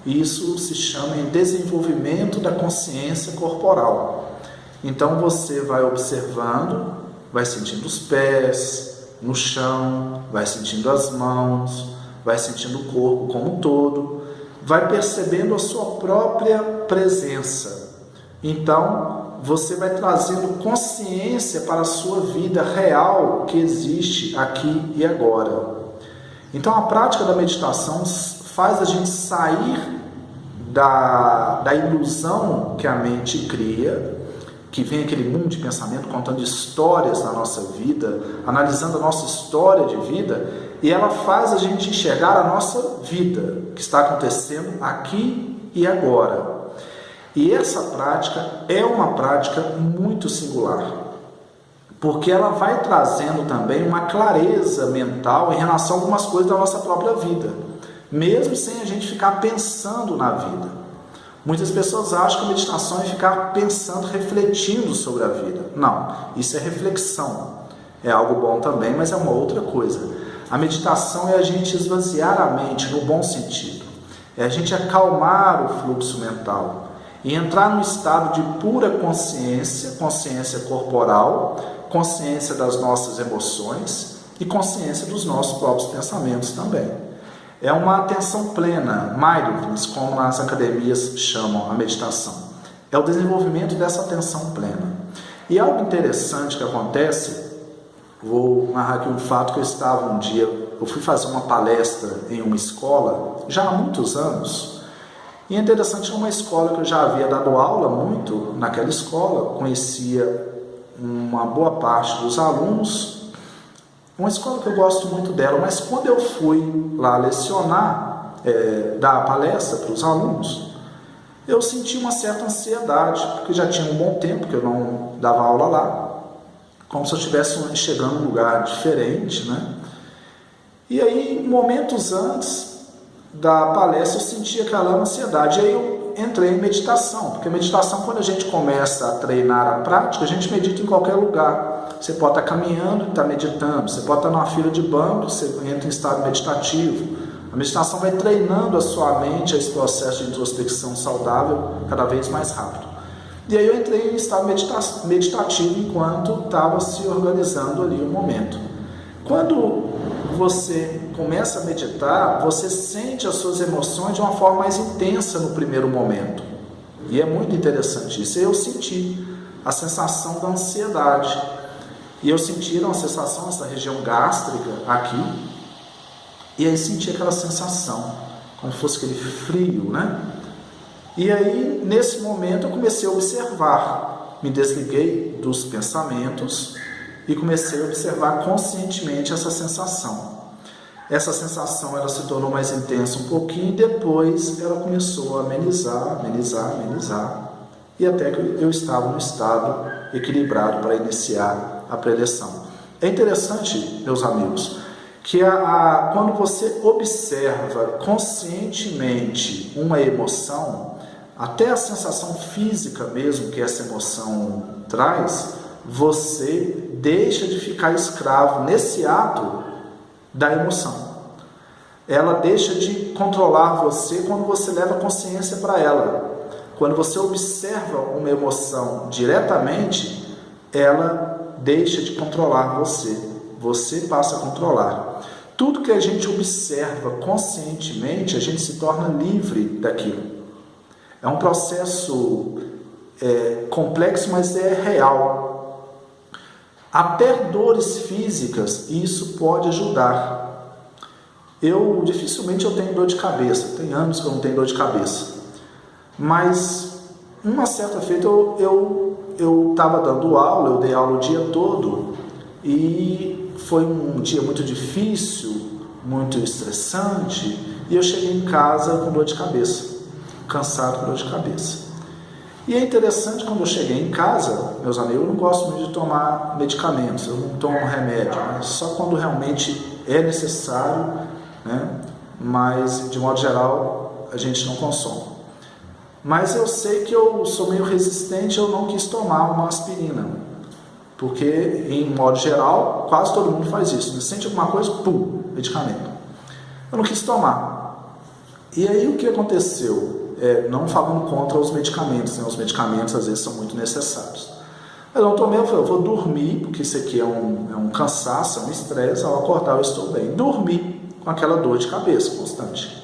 Isso se chama em desenvolvimento da consciência corporal. Então você vai observando, vai sentindo os pés no chão, vai sentindo as mãos, vai sentindo o corpo como um todo, vai percebendo a sua própria presença. Então, você vai trazendo consciência para a sua vida real que existe aqui e agora. Então, a prática da meditação faz a gente sair da ilusão que a mente cria, que vem aquele mundo de pensamento contando histórias da nossa vida, analisando a nossa história de vida, e ela faz a gente enxergar a nossa vida, que está acontecendo aqui e agora. E essa prática é uma prática muito singular, porque ela vai trazendo também uma clareza mental em relação a algumas coisas da nossa própria vida, mesmo sem a gente ficar pensando na vida. Muitas pessoas acham que a meditação é ficar pensando, refletindo sobre a vida. Não, isso é reflexão. É algo bom também, mas é uma outra coisa. A meditação é a gente esvaziar a mente no bom sentido. É a gente acalmar o fluxo mental e entrar num estado de pura consciência, consciência corporal, consciência das nossas emoções e consciência dos nossos próprios pensamentos também. É uma atenção plena, mindfulness, como nas academias chamam a meditação. É o desenvolvimento dessa atenção plena. E algo interessante que acontece, vou narrar aqui um fato que eu fui fazer uma palestra em uma escola, já há muitos anos, e é interessante, uma escola que eu já havia dado aula muito naquela escola, conhecia uma boa parte dos alunos, uma escola que eu gosto muito dela, mas quando eu fui lá lecionar, dar a palestra para os alunos, eu senti uma certa ansiedade, porque já tinha um bom tempo que eu não dava aula lá, como se eu estivesse chegando em um lugar diferente, né? E aí, momentos antes da palestra, eu senti aquela ansiedade, e aí eu entrei em meditação, porque meditação, quando a gente começa a treinar a prática, a gente medita em qualquer lugar. Você pode estar caminhando e estar meditando, você pode estar numa fila de banco, você entra em estado meditativo. A meditação vai treinando a sua mente a esse processo de introspecção saudável cada vez mais rápido. E aí eu entrei em estado meditativo enquanto estava se organizando ali o momento. Quando você começa a meditar, você sente as suas emoções de uma forma mais intensa no primeiro momento. E é muito interessante isso. Eu senti a sensação da ansiedade. E eu senti uma sensação nessa região gástrica aqui. E aí senti aquela sensação, como se fosse aquele frio, né? E aí, nesse momento, eu comecei a observar. Me desliguei dos pensamentos e comecei a observar conscientemente essa sensação. Essa sensação ela se tornou mais intensa um pouquinho e depois ela começou a amenizar. E até que eu estava no estado equilibrado para iniciar a preleção. É interessante, meus amigos, que quando você observa conscientemente uma emoção, até a sensação física mesmo que essa emoção traz, você deixa de ficar escravo nesse ato da emoção. Ela deixa de controlar você quando você leva consciência para ela. Quando você observa uma emoção diretamente, ela deixa de controlar você. Você passa a controlar. Tudo que a gente observa conscientemente, a gente se torna livre daquilo. É um processo complexo, mas é real. Até dores físicas, isso pode ajudar. Dificilmente eu tenho dor de cabeça. Tem anos que eu não tenho dor de cabeça. Mas, uma certa feita, eu estava dando aula, eu dei aula o dia todo. E foi um dia muito difícil, muito estressante. E eu cheguei em casa com dor de cabeça. Cansado com dor de cabeça. E é interessante, quando eu cheguei em casa, meus amigos, eu não gosto muito de tomar medicamentos, eu não tomo remédio, mas só quando realmente é necessário, né? Mas de modo geral a gente não consome. Mas eu sei que eu sou meio resistente, eu não quis tomar uma aspirina, porque em modo geral quase todo mundo faz isso, né? Sente alguma coisa, pum, medicamento. Eu não quis tomar. E aí o que aconteceu? Não falando contra os medicamentos, né? Os medicamentos às vezes são muito necessários. Eu não tomei, eu falei, eu vou dormir, porque isso aqui é um cansaço, é um estresse, ao acordar eu estou bem. Dormi com aquela dor de cabeça constante.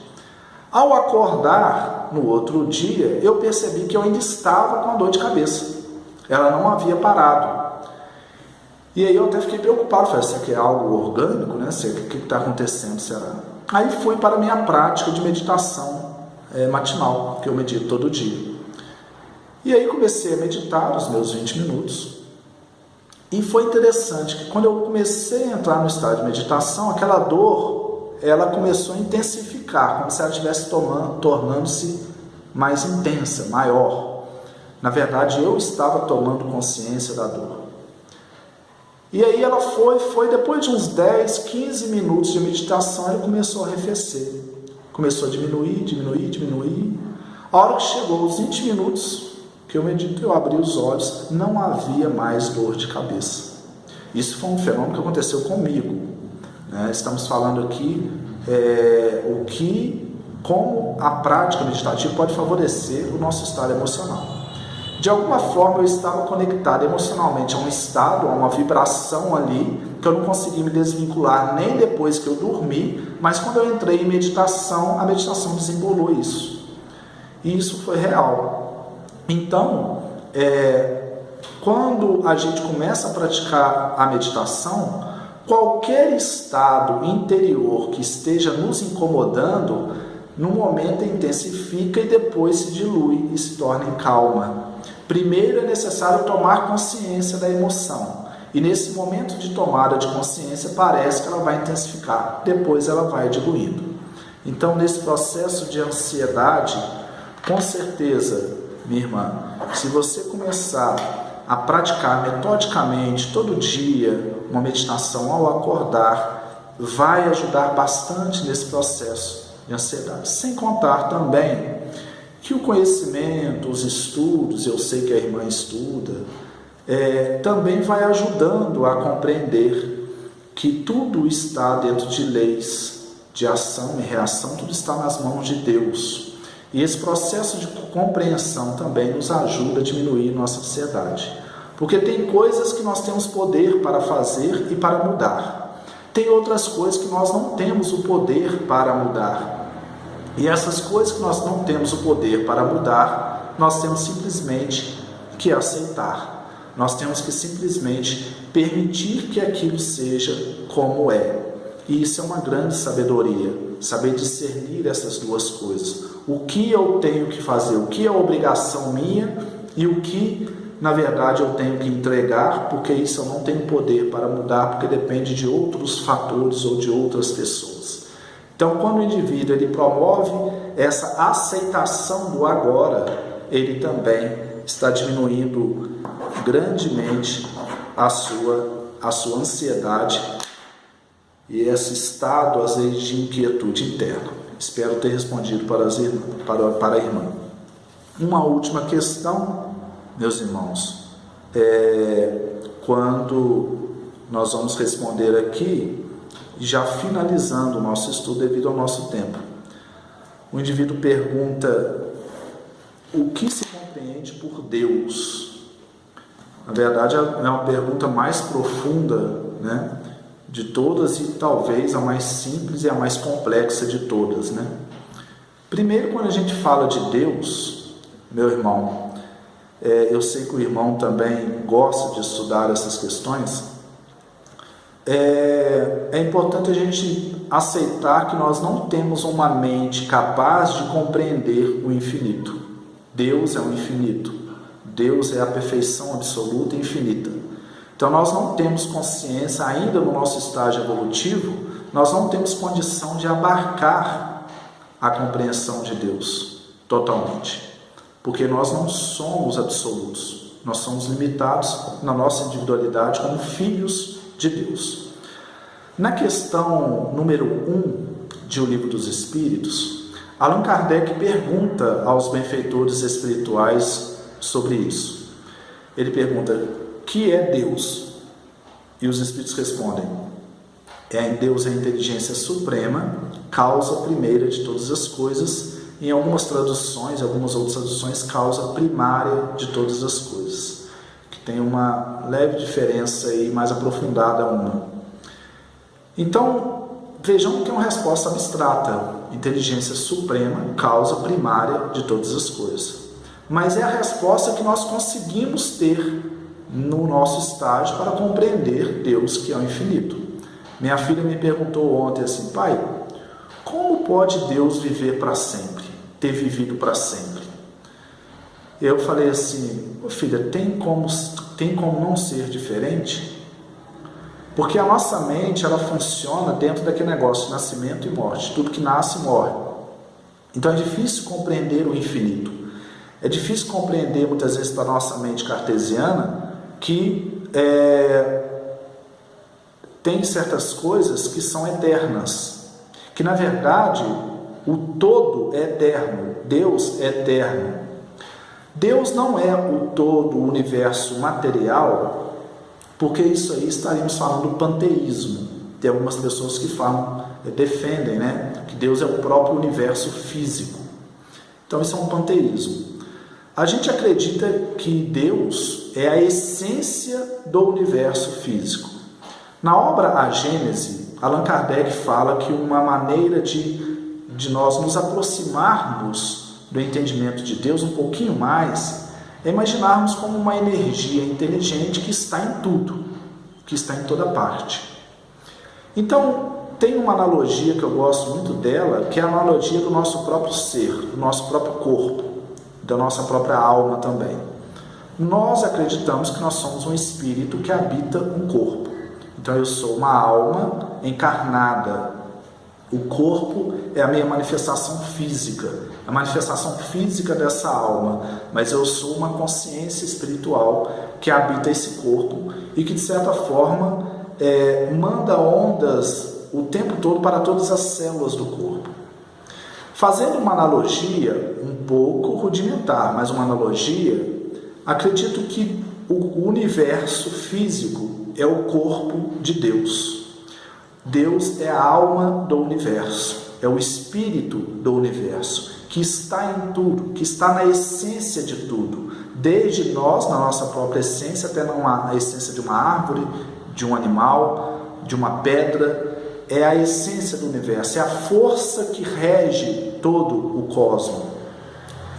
Ao acordar no outro dia, eu percebi que eu ainda estava com a dor de cabeça. Ela não havia parado. E aí eu até fiquei preocupado, falei, será que é algo orgânico, né? O que está acontecendo, será? Aí fui para a minha prática de meditação matinal, que eu medito todo dia. E aí comecei a meditar os meus 20 minutos. E foi interessante que quando eu comecei a entrar no estado de meditação, aquela dor, ela começou a intensificar, como se ela estivesse tornando-se mais intensa, maior. Na verdade, eu estava tomando consciência da dor. E aí ela foi, depois de uns 10, 15 minutos de meditação, ela começou a arrefecer. Começou a diminuir. A hora que chegou os 20 minutos que eu medito, eu abri os olhos, não havia mais dor de cabeça. Isso foi um fenômeno que aconteceu comigo, né? Estamos falando aqui como a prática meditativa pode favorecer o nosso estado emocional. De alguma forma eu estava conectado emocionalmente a um estado, a uma vibração ali, que eu não consegui me desvincular nem depois que eu dormi, mas quando eu entrei em meditação, a meditação desembolou isso. E isso foi real. Então, quando a gente começa a praticar a meditação, qualquer estado interior que esteja nos incomodando, no momento intensifica e depois se dilui e se torna em calma. Primeiro é necessário tomar consciência da emoção. E nesse momento de tomada de consciência, parece que ela vai intensificar. Depois ela vai diluindo. Então, nesse processo de ansiedade, com certeza, minha irmã, se você começar a praticar metodicamente, todo dia, uma meditação ao acordar, vai ajudar bastante nesse processo de ansiedade. Sem contar também que o conhecimento, os estudos, eu sei que a irmã estuda, também vai ajudando a compreender que tudo está dentro de leis de ação e reação, tudo está nas mãos de Deus. E esse processo de compreensão também nos ajuda a diminuir nossa ansiedade. Porque tem coisas que nós temos poder para fazer e para mudar. Tem outras coisas que nós não temos o poder para mudar. E essas coisas que nós não temos o poder para mudar, nós temos simplesmente que aceitar. Nós temos que simplesmente permitir que aquilo seja como é. E isso é uma grande sabedoria, saber discernir essas duas coisas. O que eu tenho que fazer, o que é obrigação minha e o que, na verdade, eu tenho que entregar, porque isso eu não tenho poder para mudar, porque depende de outros fatores ou de outras pessoas. Então, quando o indivíduo ele promove essa aceitação do agora, ele também está diminuindo grandemente a sua ansiedade e esse estado, às vezes, de inquietude interna. Espero ter respondido para a irmã. Uma última questão, meus irmãos, quando nós vamos responder aqui, já finalizando o nosso estudo devido ao nosso tempo. O indivíduo pergunta: o que se compreende por Deus? Na verdade, é uma pergunta mais profunda, né, de todas e talvez a mais simples e a mais complexa de todas, né? Primeiro, quando a gente fala de Deus, meu irmão, eu sei que o irmão também gosta de estudar essas questões. É importante a gente aceitar que nós não temos uma mente capaz de compreender o infinito. Deus é o infinito. Deus é a perfeição absoluta e infinita. Então nós não temos consciência, ainda no nosso estágio evolutivo, nós não temos condição de abarcar a compreensão de Deus totalmente. Porque nós não somos absolutos. Nós somos limitados na nossa individualidade como filhos de Deus. Na questão número 1 de O Livro dos Espíritos, Allan Kardec pergunta aos benfeitores espirituais sobre isso. Ele pergunta: que é Deus? E os Espíritos respondem: Deus é a inteligência suprema, causa primeira de todas as coisas. Em algumas traduções, algumas outras traduções, causa primária de todas as coisas. Tem uma leve diferença aí, mais aprofundada uma. Então, vejam que é uma resposta abstrata. Inteligência suprema, causa primária de todas as coisas. Mas é a resposta que nós conseguimos ter no nosso estágio para compreender Deus, que é o infinito. Minha filha me perguntou ontem assim: pai, como pode Deus viver para sempre, ter vivido para sempre? Eu falei assim: filha, tem como não ser diferente? Porque a nossa mente, ela funciona dentro daquele negócio de nascimento e morte. Tudo que nasce, morre. Então é difícil compreender o infinito. É difícil compreender, muitas vezes, para a nossa mente cartesiana, que tem certas coisas que são eternas, que na verdade o todo é eterno, Deus é eterno. Deus não é o todo, o universo material, porque isso aí estaríamos falando do panteísmo. Tem algumas pessoas que falam, defendem, que Deus é o próprio universo físico. Então isso é um panteísmo. A gente acredita que Deus é a essência do universo físico. Na obra A Gênese, Allan Kardec fala que uma maneira de nós nos aproximarmos do entendimento de Deus um pouquinho mais é imaginarmos como uma energia inteligente que está em tudo, que está em toda parte. Então, tem uma analogia que eu gosto muito dela, que é a analogia do nosso próprio ser, do nosso próprio corpo, da nossa própria alma também. Nós acreditamos que nós somos um espírito que habita um corpo. Então eu sou uma alma encarnada. O corpo é a minha manifestação física, a manifestação física dessa alma, mas eu sou uma consciência espiritual que habita esse corpo e que de certa forma manda ondas o tempo todo para todas as células do corpo. Fazendo uma analogia um pouco rudimentar, mas uma analogia, acredito que o universo físico é o corpo de Deus. Deus é a alma do universo, é o espírito do universo, que está em tudo, que está na essência de tudo, desde nós, na nossa própria essência, até na essência de uma árvore, de um animal, de uma pedra. É a essência do universo, é a força que rege todo o cosmos.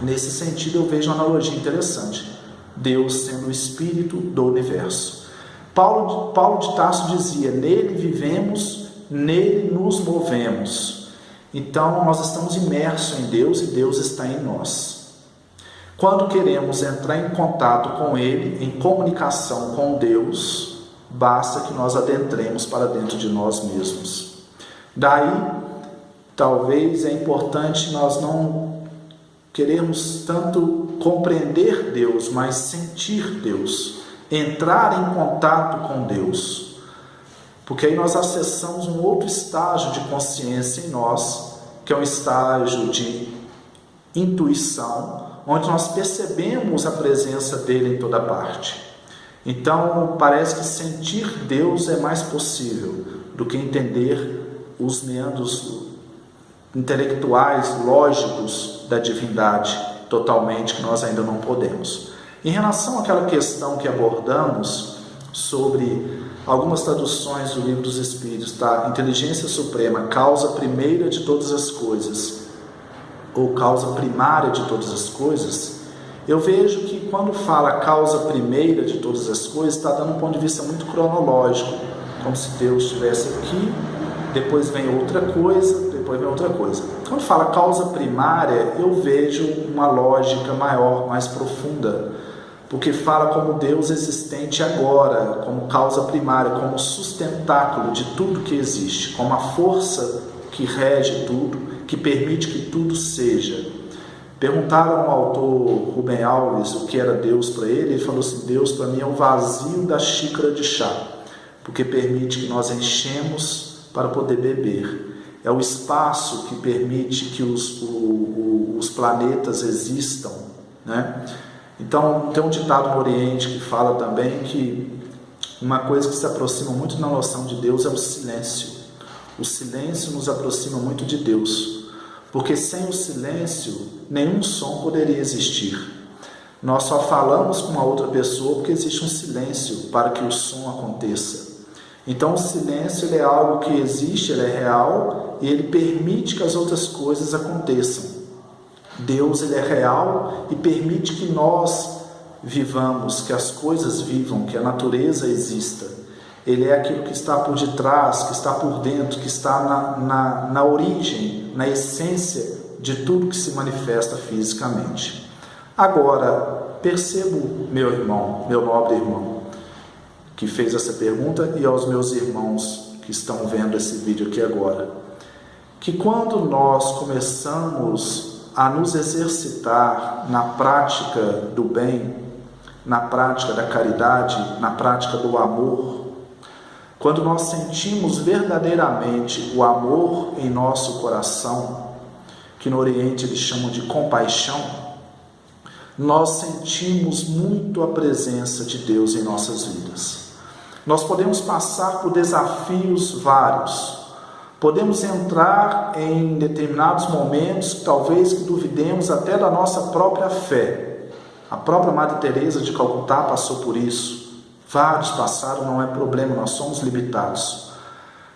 Nesse sentido, eu vejo uma analogia interessante. Deus sendo o espírito do universo. Paulo de Tarso dizia: nele vivemos, nele nos movemos. Então, nós estamos imersos em Deus e Deus está em nós. Quando queremos entrar em contato com Ele, em comunicação com Deus, basta que nós adentremos para dentro de nós mesmos. Daí, talvez é importante nós não queremos tanto compreender Deus, mas sentir Deus, entrar em contato com Deus, porque aí nós acessamos um outro estágio de consciência em nós, que é um estágio de intuição, onde nós percebemos a presença dele em toda parte. Então, parece que sentir Deus é mais possível do que entender os meandros intelectuais, lógicos da divindade totalmente, que nós ainda não podemos. Em relação àquela questão que abordamos sobre algumas traduções do Livro dos Espíritos, tá? Inteligência Suprema, causa primeira de todas as coisas, ou causa primária de todas as coisas, eu vejo que quando fala causa primeira de todas as coisas, está dando um ponto de vista muito cronológico, como se Deus estivesse aqui, depois vem outra coisa, depois vem outra coisa. Quando fala causa primária, eu vejo uma lógica maior, mais profunda, porque fala como Deus existente agora, como causa primária, como sustentáculo de tudo que existe, como a força que rege tudo, que permite que tudo seja. Perguntaram ao autor Rubem Alves o que era Deus para ele, ele falou assim: Deus para mim é o vazio da xícara de chá, porque permite que nós enchemos para poder beber. É o espaço que permite que os planetas existam, né? Então, tem um ditado no Oriente que fala também que uma coisa que se aproxima muito da noção de Deus é o silêncio. O silêncio nos aproxima muito de Deus, porque sem o silêncio, nenhum som poderia existir. Nós só falamos com uma outra pessoa porque existe um silêncio para que o som aconteça. Então, o silêncio ele é algo que existe, ele é real e ele permite que as outras coisas aconteçam. Deus ele é real e permite que nós vivamos, que as coisas vivam, que a natureza exista. Ele é aquilo que está por detrás, que está por dentro, que está na origem, na essência de tudo que se manifesta fisicamente. Agora, percebo, meu irmão, meu nobre irmão, que fez essa pergunta, e aos meus irmãos que estão vendo esse vídeo aqui agora, que quando nós começamos a nos exercitar na prática do bem, na prática da caridade, na prática do amor, quando nós sentimos verdadeiramente o amor em nosso coração, que no Oriente eles chamam de compaixão, nós sentimos muito a presença de Deus em nossas vidas. Nós podemos passar por desafios vários, podemos entrar em determinados momentos, talvez que duvidemos até da nossa própria fé. A própria Madre Teresa de Calcutá passou por isso. Vários passaram, não é problema, nós somos limitados.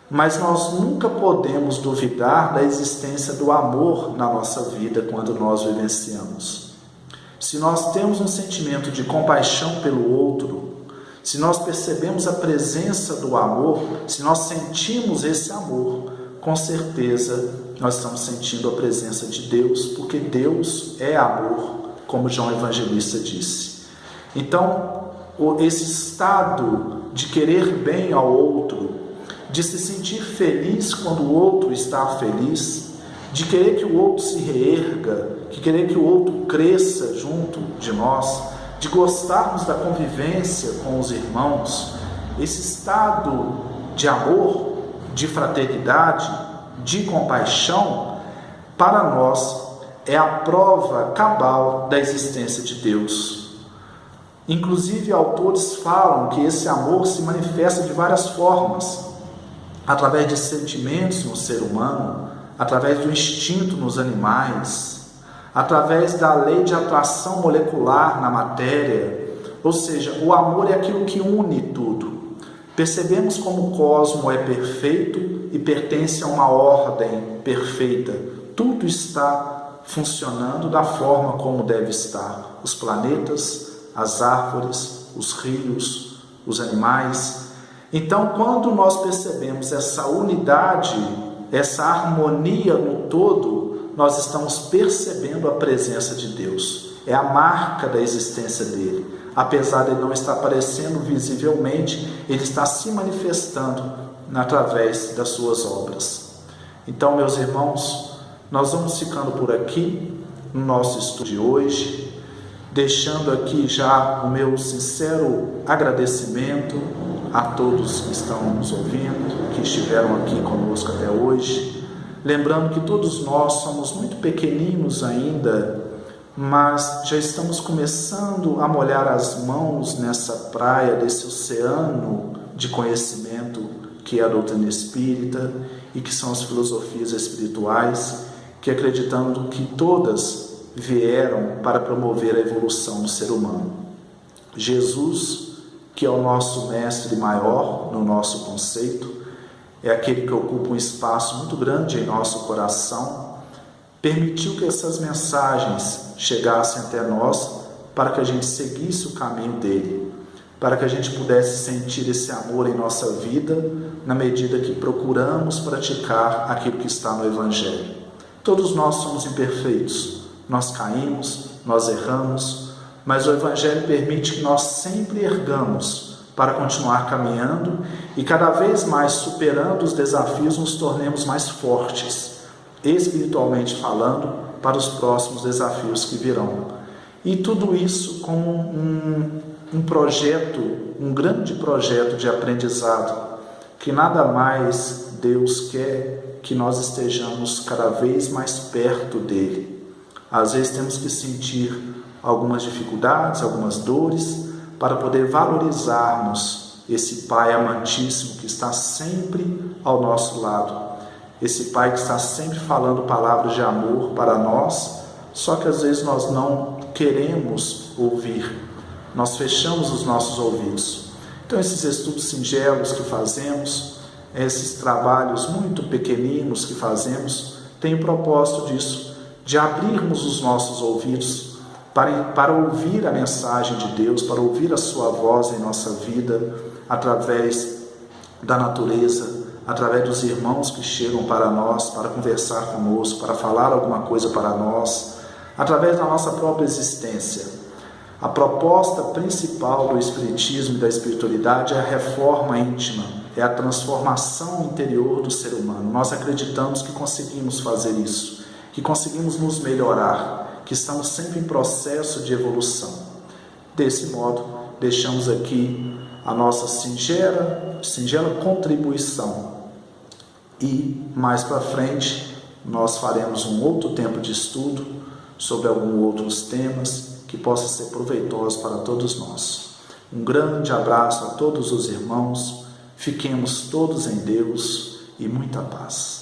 Mas nós nunca podemos duvidar da existência do amor na nossa vida quando nós vivenciamos. Se nós temos um sentimento de compaixão pelo outro, se nós percebemos a presença do amor, se nós sentimos esse amor, com certeza nós estamos sentindo a presença de Deus, porque Deus é amor, como João Evangelista disse. Então, esse estado de querer bem ao outro, de se sentir feliz quando o outro está feliz, de querer que o outro se reerga, de querer que o outro cresça junto de nós, de gostarmos da convivência com os irmãos, esse estado de amor, de fraternidade, de compaixão, para nós é a prova cabal da existência de Deus. Inclusive, autores falam que esse amor se manifesta de várias formas, através de sentimentos no ser humano, através do instinto nos animais, através da lei de atração molecular na matéria, ou seja, o amor é aquilo que une tudo. Percebemos como o cosmo é perfeito e pertence a uma ordem perfeita. Tudo está funcionando da forma como deve estar. Os planetas, as árvores, os rios, os animais. Então, quando nós percebemos essa unidade, essa harmonia no todo, nós estamos percebendo a presença de Deus. É a marca da existência dele. Apesar de ele não estar aparecendo visivelmente, ele está se manifestando através das suas obras. Então, meus irmãos, nós vamos ficando por aqui no nosso estudo de hoje, deixando aqui já o meu sincero agradecimento a todos que estão nos ouvindo, que estiveram aqui conosco até hoje. Lembrando que todos nós somos muito pequeninos ainda, mas já estamos começando a molhar as mãos nessa praia, desse oceano de conhecimento que é a doutrina espírita e que são as filosofias espirituais, que acreditando que todas vieram para promover a evolução do ser humano. Jesus, que é o nosso mestre maior no nosso conceito, é aquele que ocupa um espaço muito grande em nosso coração, permitiu que essas mensagens chegassem até nós para que a gente seguisse o caminho dele, para que a gente pudesse sentir esse amor em nossa vida na medida que procuramos praticar aquilo que está no Evangelho. Todos nós somos imperfeitos, nós caímos, nós erramos, mas o Evangelho permite que nós sempre ergamos para continuar caminhando e cada vez mais superando os desafios nos tornemos mais fortes, espiritualmente falando, para os próximos desafios que virão. E tudo isso como um projeto, um grande projeto de aprendizado, que nada mais Deus quer que nós estejamos cada vez mais perto dele. Às vezes temos que sentir algumas dificuldades, algumas dores, para poder valorizarmos esse Pai amantíssimo que está sempre ao nosso lado. Esse Pai que está sempre falando palavras de amor para nós, só que às vezes nós não queremos ouvir, nós fechamos os nossos ouvidos. Então esses estudos singelos que fazemos, esses trabalhos muito pequeninos que fazemos, têm o propósito disso, de abrirmos os nossos ouvidos para ouvir a mensagem de Deus, para ouvir a sua voz em nossa vida, através da natureza, através dos irmãos que chegam para nós, para conversar conosco, para falar alguma coisa para nós, através da nossa própria existência. A proposta principal do Espiritismo e da espiritualidade é a reforma íntima, é a transformação interior do ser humano. Nós acreditamos que conseguimos fazer isso, que conseguimos nos melhorar, que estamos sempre em processo de evolução. Desse modo, deixamos aqui a nossa singela contribuição. E mais para frente nós faremos um outro tempo de estudo sobre alguns outros temas que possam ser proveitosos para todos nós. Um grande abraço a todos os irmãos, fiquemos todos em Deus e muita paz.